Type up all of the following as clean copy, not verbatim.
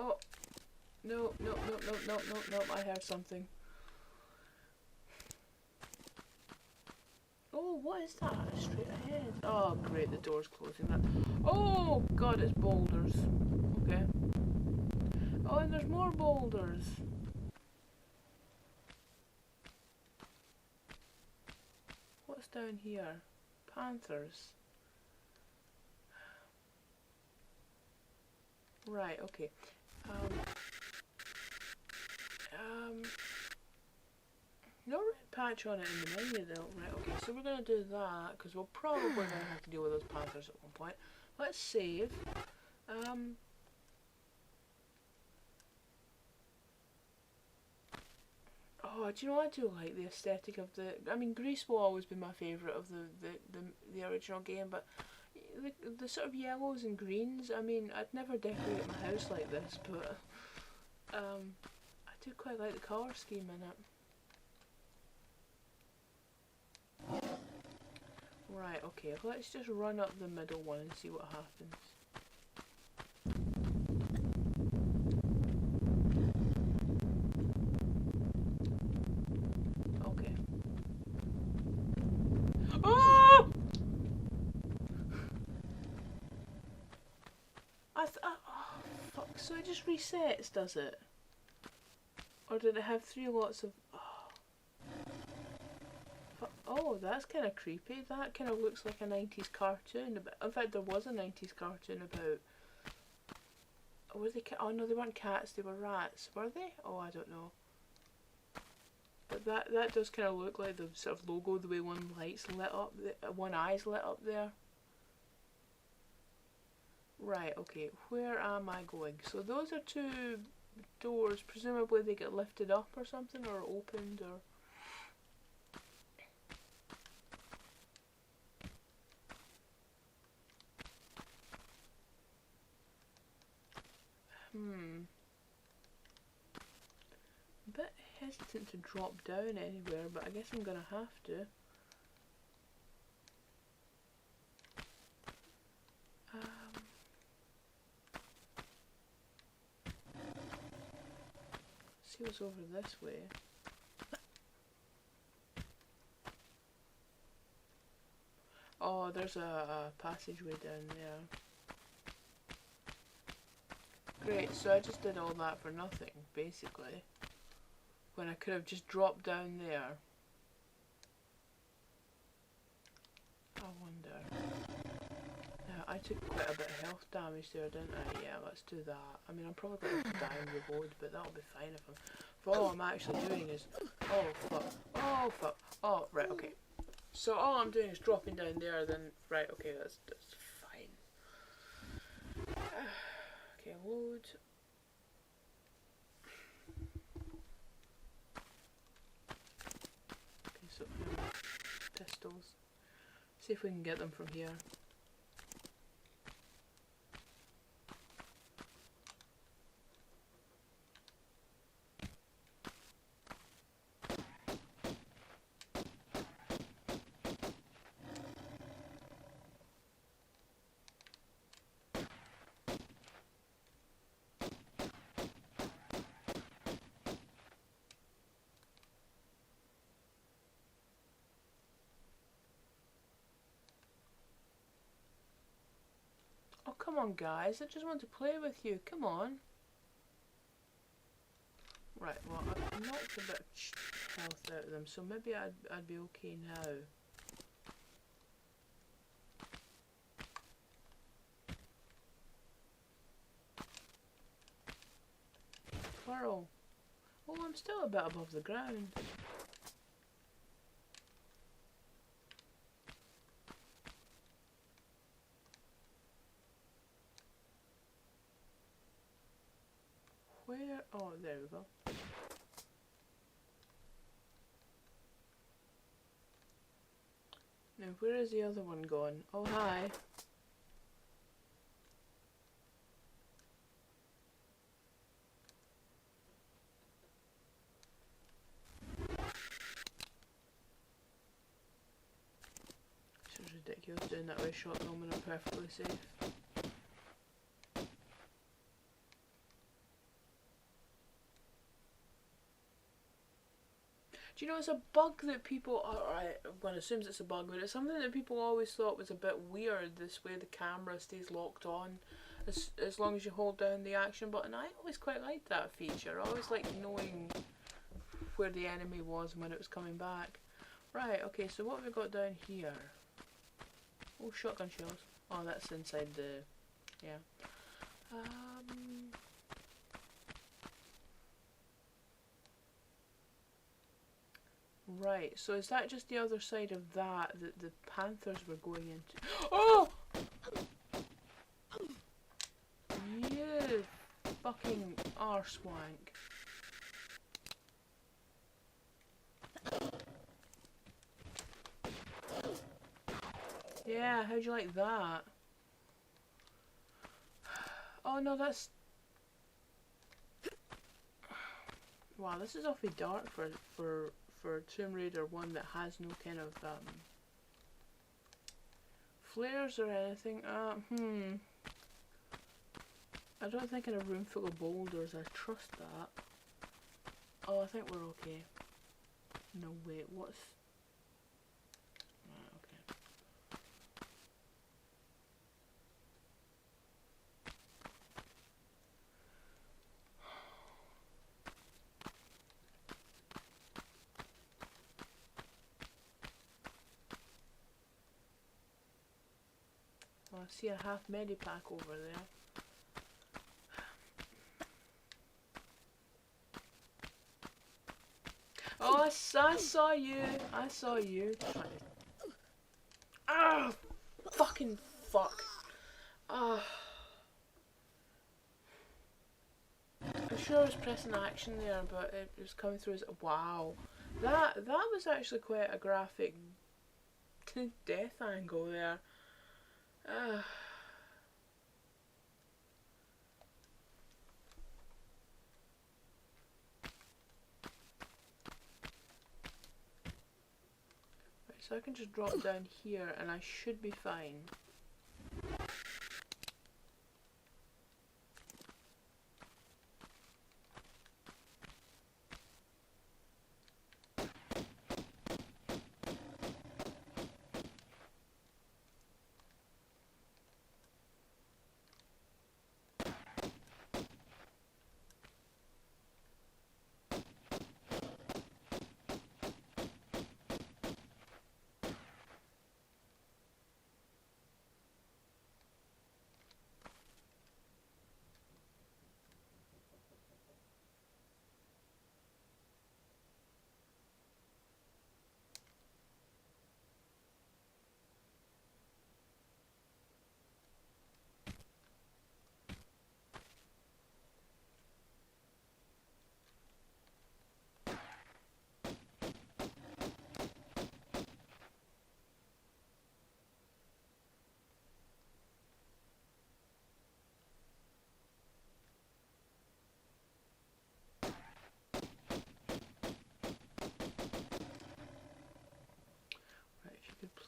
Oh. No, no, no, no, no, no, no, I heard something. Oh, what is that? Straight ahead. Oh, great, the door's closing. That. Oh, God, it's boulders. Okay. Oh, and there's more boulders. What's down here? Panthers. Right, okay. No red patch on it in the menu though. Right, okay, so we're going to do that, because we'll probably going to have to deal with those panthers at one point. Let's save. Oh, do you know, I do like the aesthetic of the... I mean, Greece will always be my favourite of the original game, but the sort of yellows and greens, I mean, I'd never decorate my house like this, but I do quite like the colour scheme in it. Right, okay, let's just run up the middle one and see what happens. Okay. Oh! Oh, fuck, so it just resets, does it? Or did it have 3 lots of... Oh, that's kind of creepy. That kind of looks like a 90s cartoon. In fact, there was a 90s cartoon about... Were they oh no, they weren't cats, they were rats. Were they? Oh, I don't know. But that does kind of look like the sort of logo, the way one light's lit up, one eye's lit up there. Right, okay, where am I going? So those are 2 doors. Presumably they get lifted up or something, or opened, or... A bit hesitant to drop down anywhere, but I guess I'm gonna have to. See what's over this way. Oh, there's a passageway down there. Great, so I just did all that for nothing, basically. When I could have just dropped down there. I wonder. Now, I took quite a bit of health damage there, didn't I? Yeah, let's do that. I mean, I'm probably going to die and reload, but that'll be fine if all I'm actually doing is... Oh, fuck. Oh, fuck. Oh, right, okay. So all I'm doing is dropping down there, then... Right, okay, that's fine. Okay, load. Okay, so pistols. See if we can get them from here. Oh, come on, guys. I just want to play with you. Come on. Right, well, I've knocked a bit of health out of them, so maybe I'd be okay now. Squirrel. Oh, I'm still a bit above the ground. Where? Oh, there we go. Now, where is the other one gone? Oh, hi. This is ridiculous doing that with a shotgun when I'm perfectly safe. Do you know it's a bug that people I'm going to assume it's a bug, but it's something that people always thought was a bit weird, this way the camera stays locked on as long as you hold down the action button. I always quite liked that feature. I always liked knowing where the enemy was when it was coming back. Right, okay, so what have we got down here? Oh, shotgun shells. Oh, that's inside the... yeah. Right, so is that just the other side of that the panthers were going into? Oh! You fucking arsewank. Yeah, how'd you like that? Oh no, that's... wow, this is awfully dark for Tomb Raider 1 that has no kind of flares or anything. I don't think in a room full of boulders I trust that. Oh, I think we're okay. No, wait, what's... okay. Oh, I see a half medipack over there. Oh, I saw you. I saw you. Ah, fucking fuck. Ah. I'm sure I was pressing action there, but it was coming through as wow. That was actually quite a graphic death angle there. Ah. So I can just drop down here and I should be fine.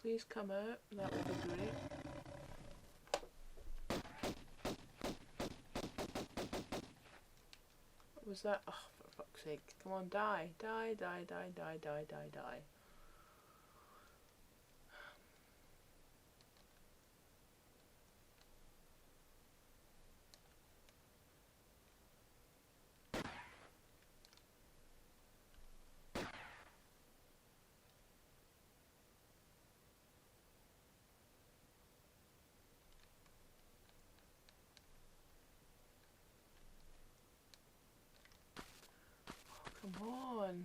Please come out, that would be great. What was that? Oh, for fuck's sake. Come on, die. Die, die, die, die, die, die, die. Come on.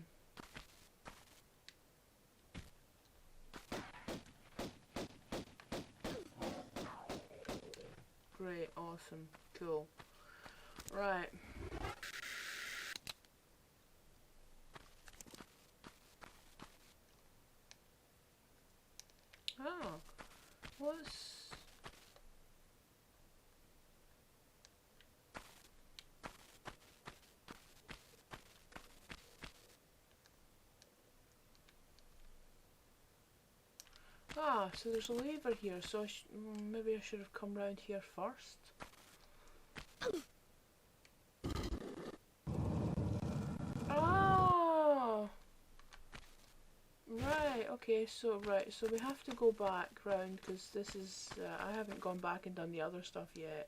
Great, awesome, cool. Right. Oh, what's... ah, so there's a lever here, so maybe I should have come round here first. Oh! Okay, so right, so we have to go back round because this is, I haven't gone back and done the other stuff yet.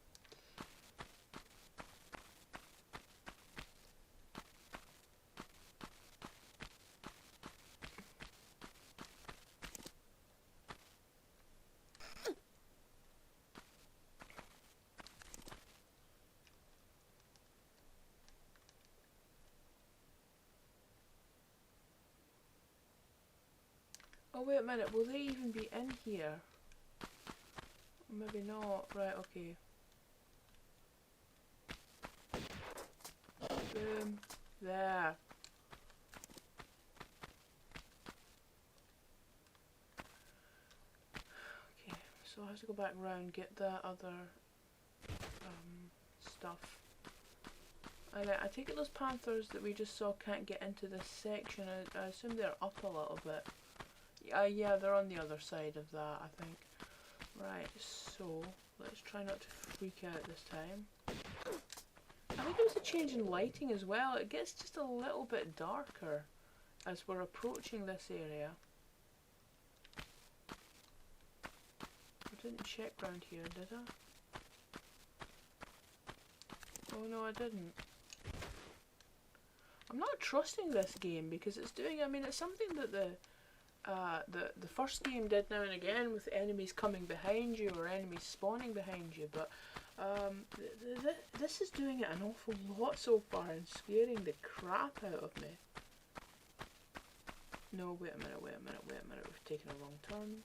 Oh wait a minute, will they even be in here? Maybe not. Right, okay. Boom. There. Okay, so I have to go back round, get the other stuff. I take it those panthers that we just saw can't get into this section. I assume they're up a little bit. Yeah, they're on the other side of that, I think. Right, so let's try not to freak out this time. I think it was a change in lighting as well. It gets just a little bit darker as we're approaching this area. I didn't check round here, did I? Oh no, I didn't. I'm not trusting this game because it's doing, I mean, it's something that the first game did now and again with enemies coming behind you or enemies spawning behind you, but this is doing it an awful lot so far and scaring the crap out of me. No, wait a minute, we've taken a wrong turn.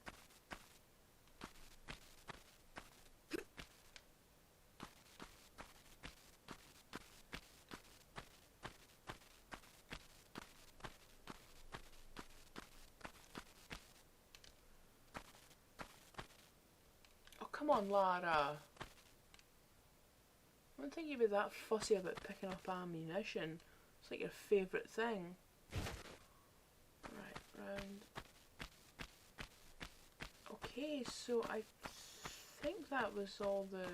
Come on, Lara. I don't think you'd be that fussy about picking up ammunition. It's like your favourite thing. Right, round. Okay, so I think that was all the...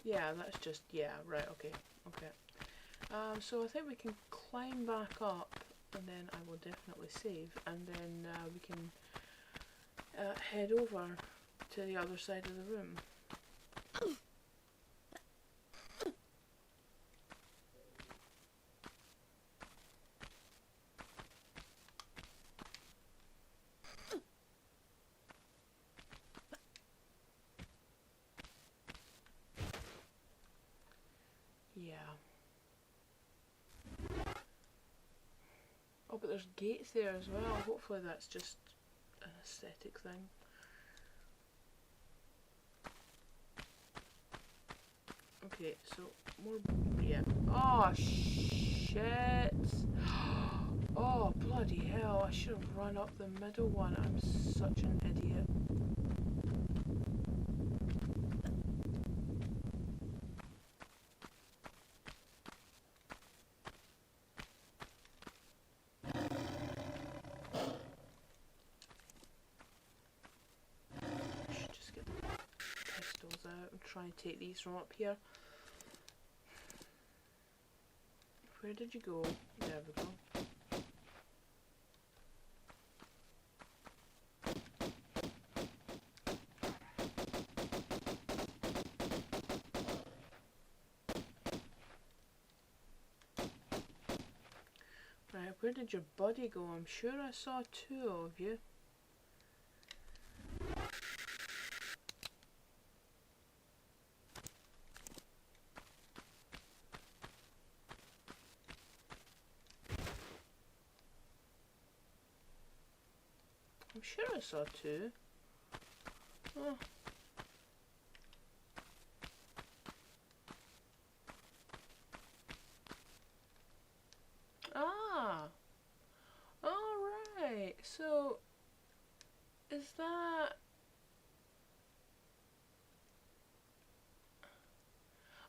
Yeah, that's just... Yeah, right, okay. So I think we can climb back up and then I will definitely save and then we can head over to the other side of the room. Yeah. Oh, but there's gates there as well. Hopefully that's just an aesthetic thing. Okay, so more... yeah. Oh, shit! Oh, bloody hell. I should have run up the middle one. I'm such an idiot. Try and take these from up here. Where did you go? There we go. Right, where did your buddy go? I'm sure I saw two of you. I'm sure I saw two. Oh. Ah. Alright. So, is that...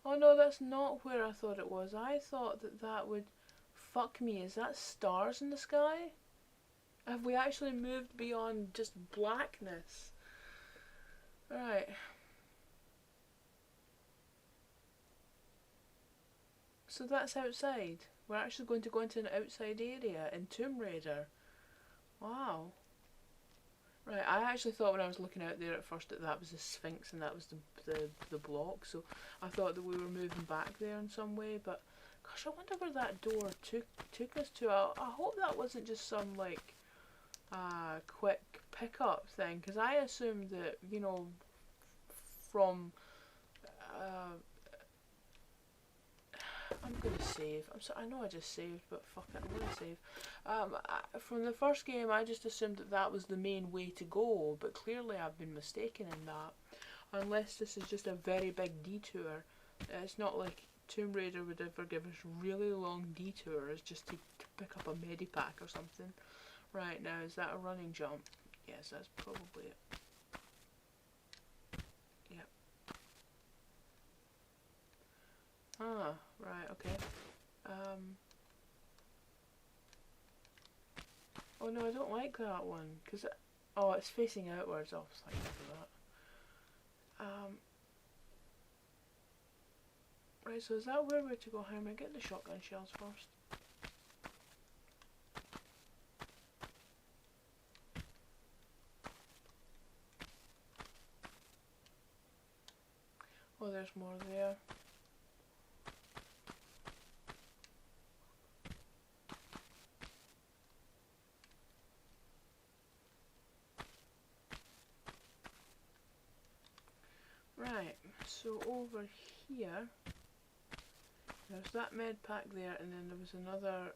Oh no, that's not where I thought it was. I thought that that would... Fuck me, is that stars in the sky? Have we actually moved beyond just blackness? Right. So that's outside. We're actually going to go into an outside area in Tomb Raider. Wow. Right, I actually thought when I was looking out there at first that that was the Sphinx and that was the block, so I thought that we were moving back there in some way, but gosh, I wonder where that door took us to. I hope that wasn't just some, like, quick pickup thing, because I assumed that, you know, from, I'm gonna save. I know I just saved, but fuck it, I'm gonna save. From the first game, I just assumed that that was the main way to go, but clearly I've been mistaken in that. Unless this is just a very big detour. It's not like Tomb Raider would ever give us really long detours just to pick up a medipack or something. Right, now is that a running jump? Yes, that's probably it. Yep. Ah, right, okay. Oh no, I don't like that one, because oh, it's facing outwards. Oh, it's like that. Right, so is that where we're to go? How am I getting the shotgun shells first? Oh, there's more there. Right, so over here, there's that med pack there, and then there was another.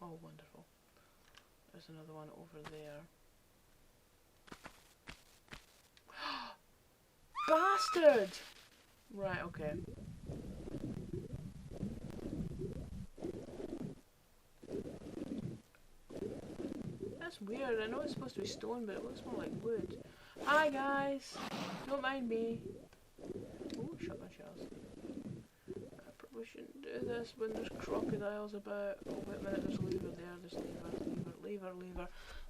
Oh, wonderful. There's another one over there. Bastard! Right, okay. That's weird. I know it's supposed to be stone, but it looks more like wood. Hi guys! Don't mind me. Oh, shotgun shells. I probably shouldn't do this when there's crocodiles about. Oh, wait a minute, there's a lever there. There's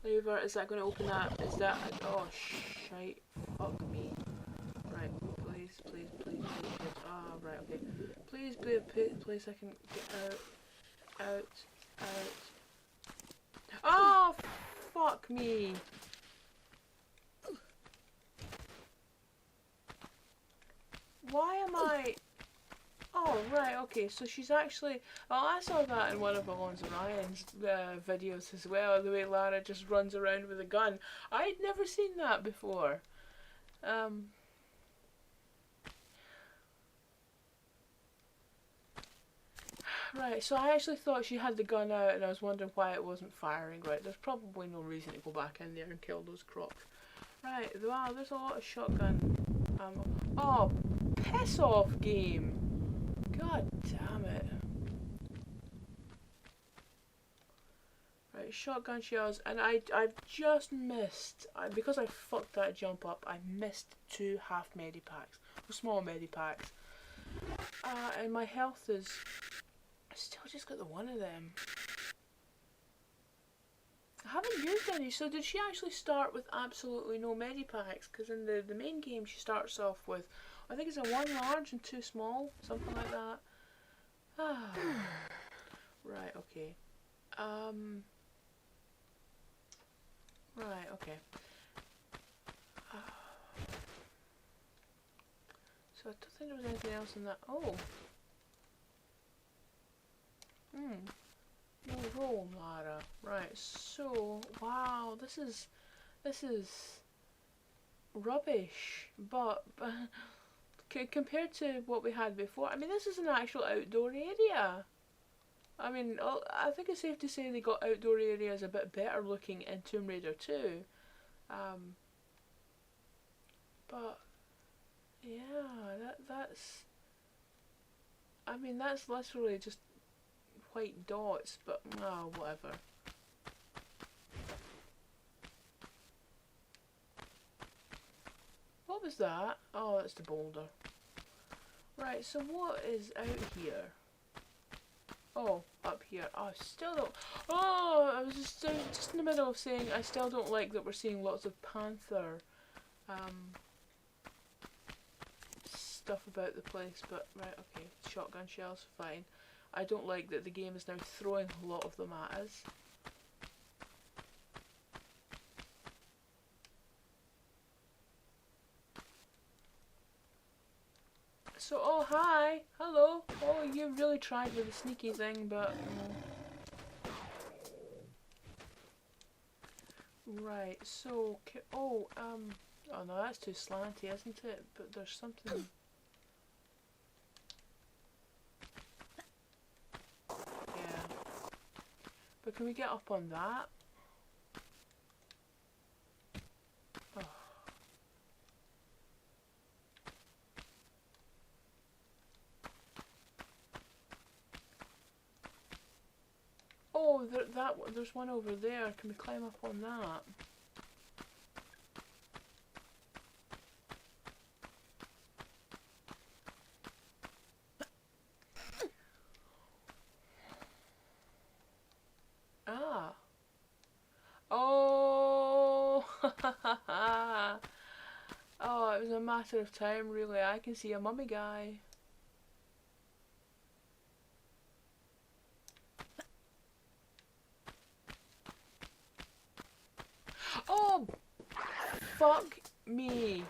lever. Is that going to open that? Is that. Oh, shite. Fuck me. Right, please. Ah, right, okay. Please be a place I can get out. Oh, fuck me. Why am I... Oh, right, okay, so she's actually... Oh, I saw that in one of Alonzo Ryan's videos as well, the way Lara just runs around with a gun. I'd never seen that before. Right, so I actually thought she had the gun out and I was wondering why it wasn't firing. Right, there's probably no reason to go back in there and kill those crocs. Right, wow, there's a lot of shotgun ammo. Oh, piss off, game! God damn it. Right, shotgun shells, and I've just missed, because I fucked that jump up, I missed 2 half medipacks, or small medipacks. And my health is... I still just got the one of them. I haven't used any, so did she actually start with absolutely no medipacks? Because in the main game she starts off with, I think it's a 1 large and 2 small, something like that. Ah. Right, okay. Right, okay. So I don't think there was anything else in that. Oh. No roll, Lara. Right, so wow, this is rubbish, but compared to what we had before, I mean, this is an actual outdoor area. I mean, I think it's safe to say they got outdoor areas a bit better looking in Tomb Raider 2. But yeah, that's. I mean, that's literally just white dots, but whatever. What was that? Oh, that's the boulder. Right, so what is out here? Oh, up here. Oh, I still don't... Oh, I was just in the middle of saying I still don't like that we're seeing lots of panther stuff about the place, but right, okay, shotgun shells, fine. I don't like that the game is now throwing a lot of them at us. So, oh hi, hello, oh you really tried with the sneaky thing, but... Right, so, oh no, that's too slanty, isn't it? But there's something... Yeah. But can we get up on that? Oh. Oh, there's one over there. Can we climb up on that? Ah. Oh. Oh, it was a matter of time, really. I can see a mummy guy. Oh, fuck me.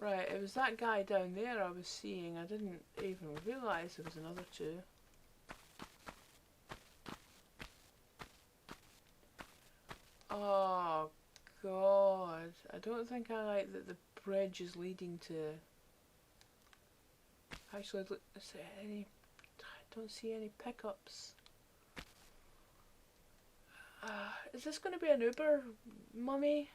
Right, it was that guy down there I was seeing. I didn't even realise there was another two. Oh, God. I don't think I like that the bridge is leading to... Actually, is there any... I don't see any pickups. Is this going to be an Uber, mummy?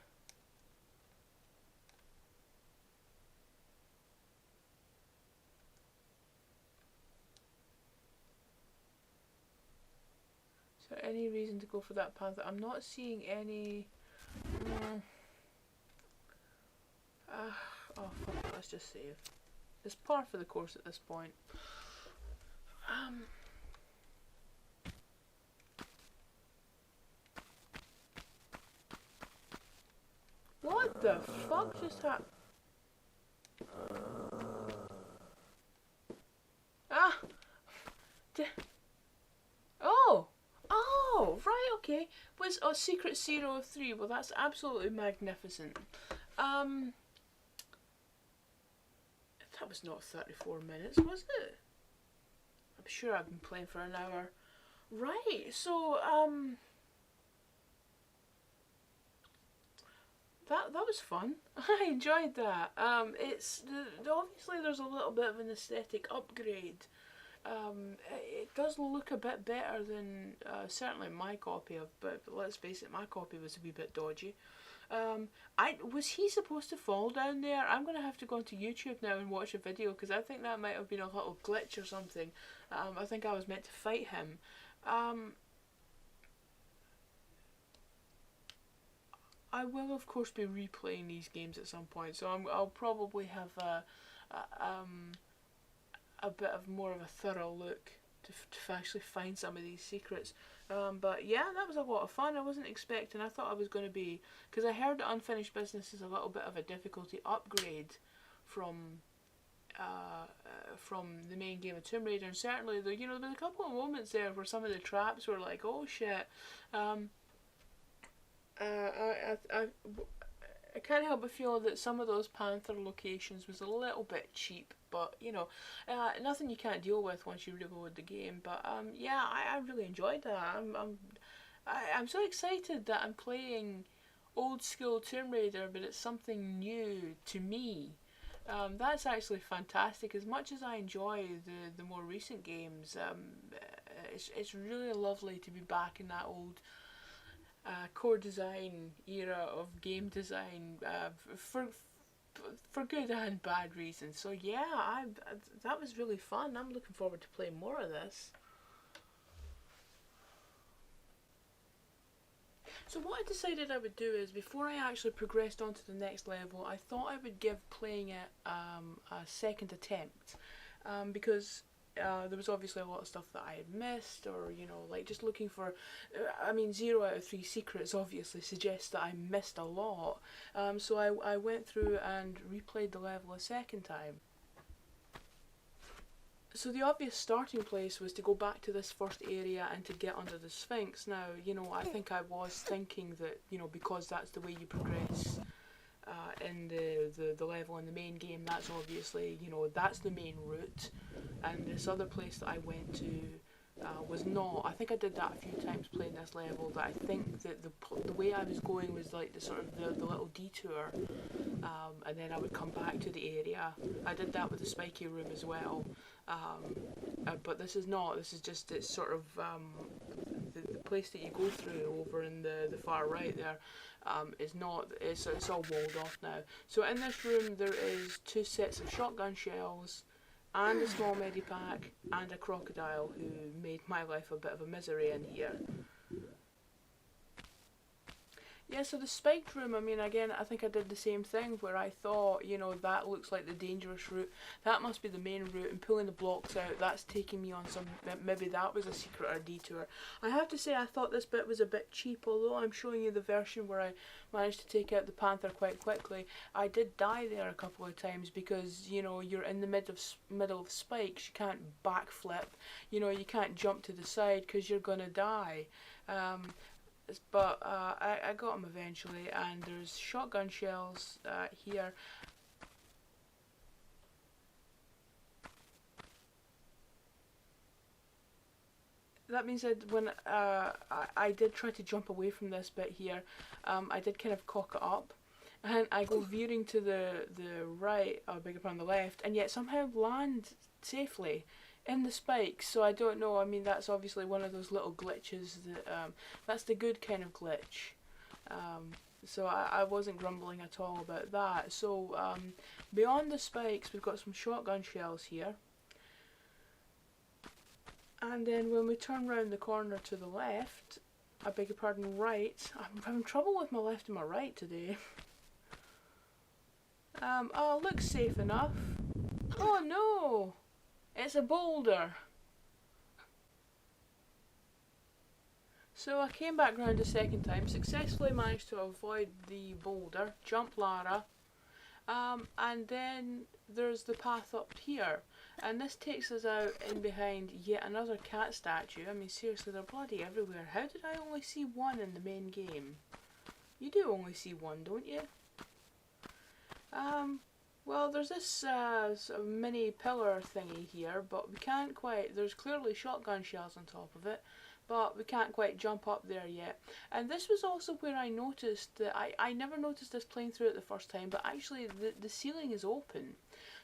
Is there any reason to go for that path? I'm not seeing any... oh fuck it, let's just save. It's par for the course at this point. What the fuck just happened? Ah! Oh! Oh! Right, okay. Was Secret 03. Well, that's absolutely magnificent. That was not 34 minutes, was it? I'm sure I've been playing for an hour. Right, so, that was fun. I enjoyed that. It's obviously there's a little bit of an aesthetic upgrade. It does look a bit better than certainly my copy of, but let's face it, my copy was a wee bit dodgy. Was he supposed to fall down there? I'm gonna have to go onto YouTube now and watch a video because I think that might have been a little glitch or something. I think I was meant to fight him. I will of course be replaying these games at some point, so I'll probably have a bit of more of a thorough look to actually find some of these secrets. But yeah, that was a lot of fun. I wasn't expecting, I thought I was going to be, because I heard that Unfinished Business is a little bit of a difficulty upgrade from the main game of Tomb Raider, and certainly there was a couple of moments there where some of the traps were like, oh shit. I can't help but feel that some of those Panther locations was a little bit cheap, but nothing you can't deal with once you reload the game. But yeah, I really enjoyed that. I'm so excited that I'm playing old school Tomb Raider, but it's something new to me. That's actually fantastic. As much as I enjoy the more recent games, it's really lovely to be back in that old core design era of game design, for good and bad reasons. So yeah, that was really fun. I'm looking forward to playing more of this. So what I decided I would do is, before I actually progressed on to the next level, I thought I would give playing it a second attempt, because there was obviously a lot of stuff that I had missed, or you know, like just looking for. I mean, 0 out of 3 secrets obviously suggests that I missed a lot. So I went through and replayed the level a second time. So the obvious starting place was to go back to this first area and to get under the Sphinx. Now, you know, I think I was thinking that, you know, because that's the way you progress in the level in the main game, that's obviously, you know, that's the main route. And this other place that I went to was not. I think I did that a few times playing this level, but I think that the way I was going was like the sort of the little detour, and then I would come back to the area. I did that with the spiky room as well. But this is not. This is just, it's sort of the place that you go through over in the far right there is not. It's all walled off now. So in this room there is 2 sets of shotgun shells, and a small medipack, and a crocodile who made my life a bit of a misery in here. Yeah, so the spiked room, I mean, again, I think I did the same thing where I thought, you know, that looks like the dangerous route. That must be the main route, and pulling the blocks out, that's taking me on some, maybe that was a secret or a detour. I have to say, I thought this bit was a bit cheap, although I'm showing you the version where I managed to take out the panther quite quickly. I did die there a couple of times because, you know, you're in the middle of spikes, you can't backflip, you know, you can't jump to the side because you're gonna die. But I got him eventually, and there's shotgun shells here. That means that when I did try to jump away from this bit here, I did kind of cock it up, and I go veering to the right, or beg your pardon, the left, and yet somehow land safely in the spikes. So I don't know, I mean, that's obviously one of those little glitches that that's the good kind of glitch. So I wasn't grumbling at all about that. So beyond the spikes we've got some shotgun shells here, and then when we turn round the corner to the left, I beg your pardon, right, I'm having trouble with my left and my right today. Oh, looks safe enough. Oh no! It's a boulder. So I came back round a second time, successfully managed to avoid the boulder, jump Lara, and then there's the path up here, and this takes us out in behind yet another cat statue. I mean, seriously, they're bloody everywhere. How did I only see one in the main game? You do only see one, don't you? Well, there's this sort of mini pillar thingy here, but we can't quite, there's clearly shotgun shells on top of it, but we can't quite jump up there yet. And this was also where I noticed that, I never noticed this playing through it the first time, but actually the ceiling is open.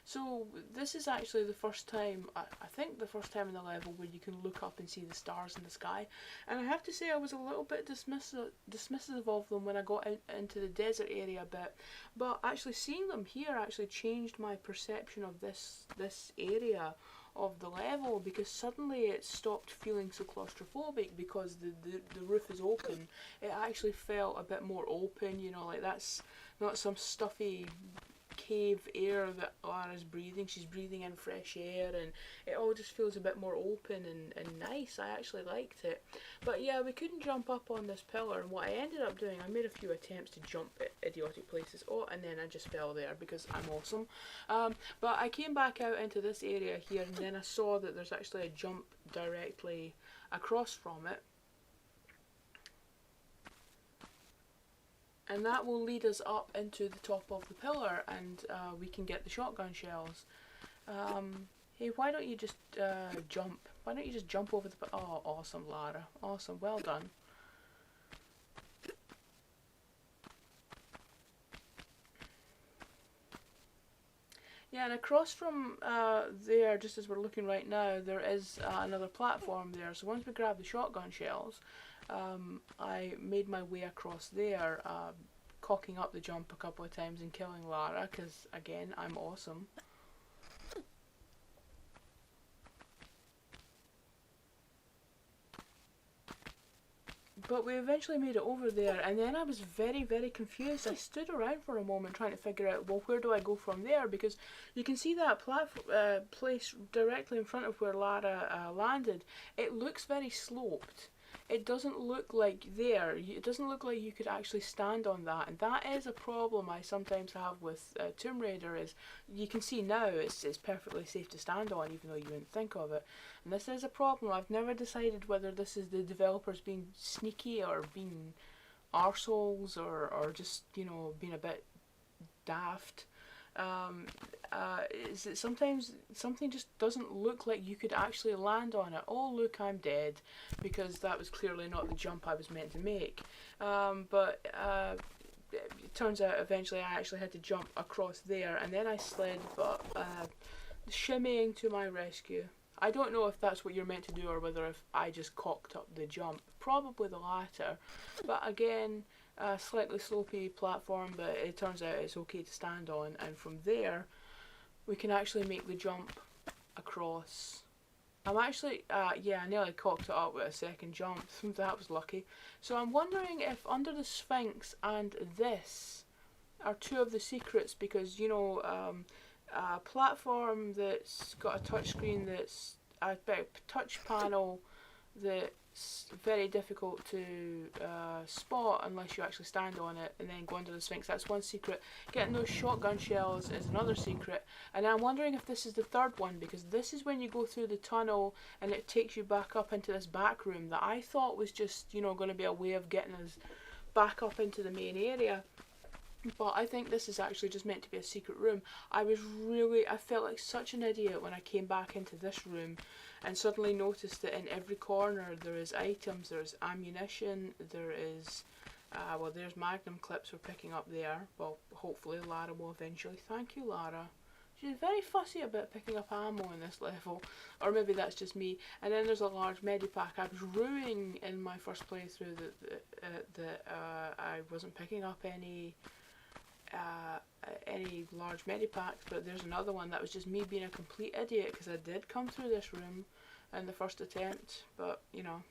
So this is actually the first time, I think the first time in the level where you can look up and see the stars in the sky. And I have to say I was a little bit dismissive of them when I got into the desert area a bit. But actually seeing them here actually changed my perception of this area of the level, because suddenly it stopped feeling so claustrophobic because the roof is open. It actually felt a bit more open, you know, like that's not some stuffy cave air that Lara's breathing. She's breathing in fresh air, and it all just feels a bit more open and nice. I actually liked it. But yeah, we couldn't jump up on this pillar, and what I ended up doing, I made a few attempts to jump at idiotic places, and then I just fell there because I'm awesome. But I came back out into this area here, and then I saw that there's actually a jump directly across from it, and that will lead us up into the top of the pillar, and we can get the shotgun shells. Hey, why don't you just jump? Why don't you just jump over the... Oh, awesome, Lara. Awesome, well done. Yeah, and across from there, just as we're looking right now, there is another platform there. So once we grab the shotgun shells, I made my way across there, cocking up the jump a couple of times and killing Lara, because again, I'm awesome. but we eventually made it over there, and then I was very, very confused. I stood around for a moment trying to figure out, well, where do I go from there? Because you can see that place directly in front of where Lara landed. It looks very sloped. It doesn't look like there. It doesn't look like you could actually stand on that, and that is a problem I sometimes have with Tomb Raider. Is you can see now it's perfectly safe to stand on, even though you wouldn't think of it. And this is a problem. I've never decided whether this is the developers being sneaky or being arseholes or just, you know, being a bit daft. Is that sometimes something just doesn't look like you could actually land on it. Oh look, I'm dead, because that was clearly not the jump I was meant to make. But it turns out eventually I actually had to jump across there, and then I slid, but shimmying to my rescue. I don't know if that's what you're meant to do or whether if I just cocked up the jump. Probably the latter. But again, a slightly slopey platform, but it turns out it's okay to stand on, and from there we can actually make the jump across. I'm actually, yeah, I nearly cocked it up with a second jump. That was lucky. So I'm wondering if under the Sphinx and this are two of the secrets, because, you know, a platform that's got a touch screen, that's a touch panel that's very difficult to spot unless you actually stand on it, and then go under the Sphinx. That's one secret. Getting those shotgun shells is another secret. And I'm wondering if this is the third one, because this is when you go through the tunnel and it takes you back up into this back room that I thought was just, you know, going to be a way of getting us back up into the main area. But I think this is actually just meant to be a secret room. I felt like such an idiot when I came back into this room and suddenly noticed that in every corner there is items, there's ammunition, there is, well, there's magnum clips we're picking up there. Well, hopefully Lara will eventually. Thank you, Lara. She's very fussy about picking up ammo in this level, or maybe that's just me. And then there's a large medipack. I was ruining in my first playthrough that I wasn't picking up any large medipacks, but there's another one that was just me being a complete idiot, because I did come through this room in the first attempt. But you know,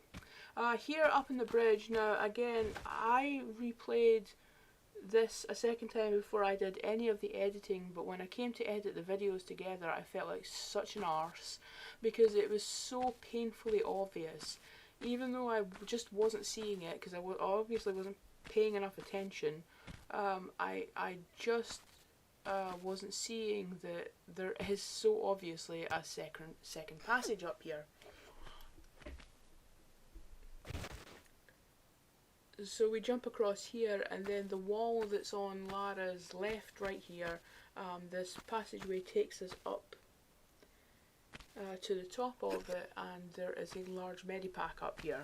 here up in the bridge now, again I replayed this a second time before I did any of the editing, but when I came to edit the videos together I felt like such an arse, because it was so painfully obvious, even though I just wasn't seeing it because I obviously wasn't paying enough attention. I just wasn't seeing that there is so obviously a second passage up here. So we jump across here, and then the wall that's on Lara's left right here, this passageway takes us up to the top of it, and there is a large medipack up here.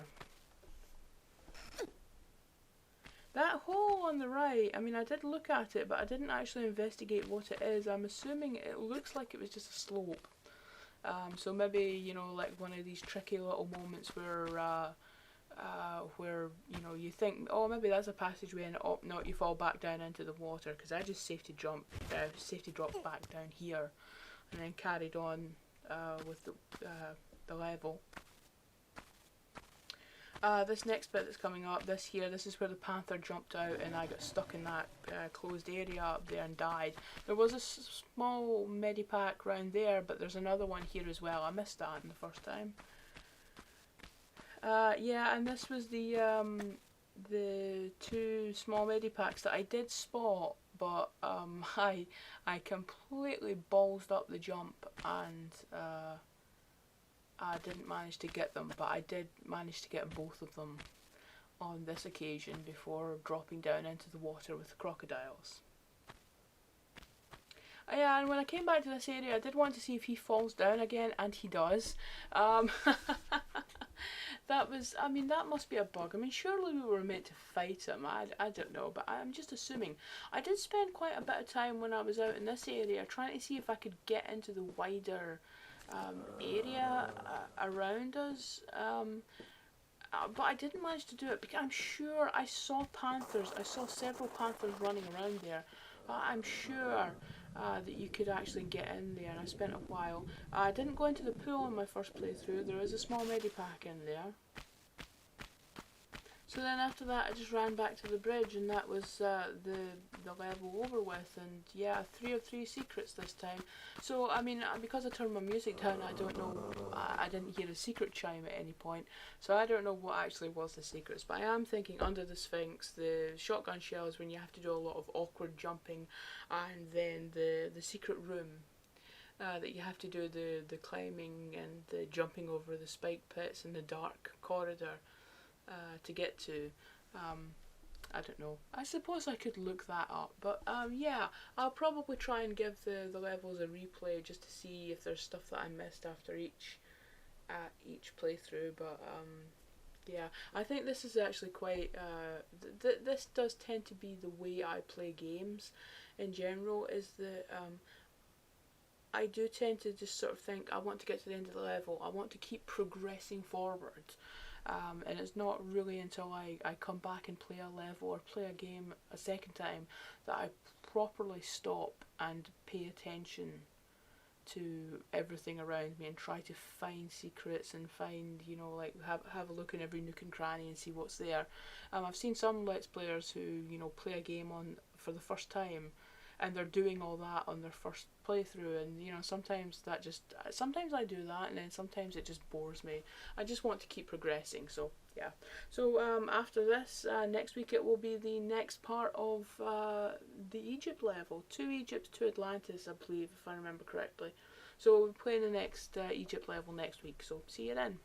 That hole on the right, I mean, I did look at it, but I didn't actually investigate what it is. I'm assuming it looks like it was just a slope. So maybe, you know, like one of these tricky little moments where you know, you think, oh, maybe that's a passageway, and oh no, you fall back down into the water, because I just safety dropped back down here, and then carried on with the level. This next bit that's coming up, this is where the panther jumped out and I got stuck in that closed area up there and died. There was a small medipack round there, but there's another one here as well. I missed that in the first time. Yeah, and this was the two small medipacks that I did spot, but I completely ballsed up the jump, and I didn't manage to get them, but I did manage to get both of them on this occasion before dropping down into the water with the crocodiles. Yeah, and when I came back to this area I did want to see if he falls down again, and he does. That was, I mean, that must be a bug. I mean, surely we were meant to fight him. I don't know, but I'm just assuming. I did spend quite a bit of time when I was out in this area trying to see if I could get into the wider area around us, but I didn't manage to do it, because I'm sure I saw panthers. I saw several panthers running around there, but I'm sure that you could actually get in there, and I spent a while. I didn't go into the pool in my first playthrough. There is a small medipack in there. So then after that I just ran back to the bridge, and that was the level over with. And yeah, 3 of 3 secrets this time. So I mean, because I turned my music down, I don't know, I didn't hear a secret chime at any point, so I don't know what actually was the secrets, but I am thinking under the Sphinx, the shotgun shells when you have to do a lot of awkward jumping, and then the secret room that you have to do the climbing and the jumping over the spike pits and the dark corridor to get to. I don't know. I suppose I could look that up, but yeah, I'll probably try and give the levels a replay just to see if there's stuff that I missed after each playthrough. But yeah, I think this is actually quite. This does tend to be the way I play games in general. Is that I do tend to just sort of think I want to get to the end of the level. I want to keep progressing forward. And it's not really until I come back and play a level or play a game a second time that I properly stop and pay attention to everything around me and try to find secrets and find, you know, like have a look in every nook and cranny and see what's there. I've seen some Let's Players who, you know, play a game on for the first time and they're doing all that on their first playthrough, and you know, sometimes I do that, and then sometimes it just bores me. I just want to keep progressing. So yeah, so after this, next week it will be the next part of the Egypt level, 2 Egypt, 2 Atlantis, I believe, if I remember correctly. So we'll be playing the next Egypt level next week, so see you then.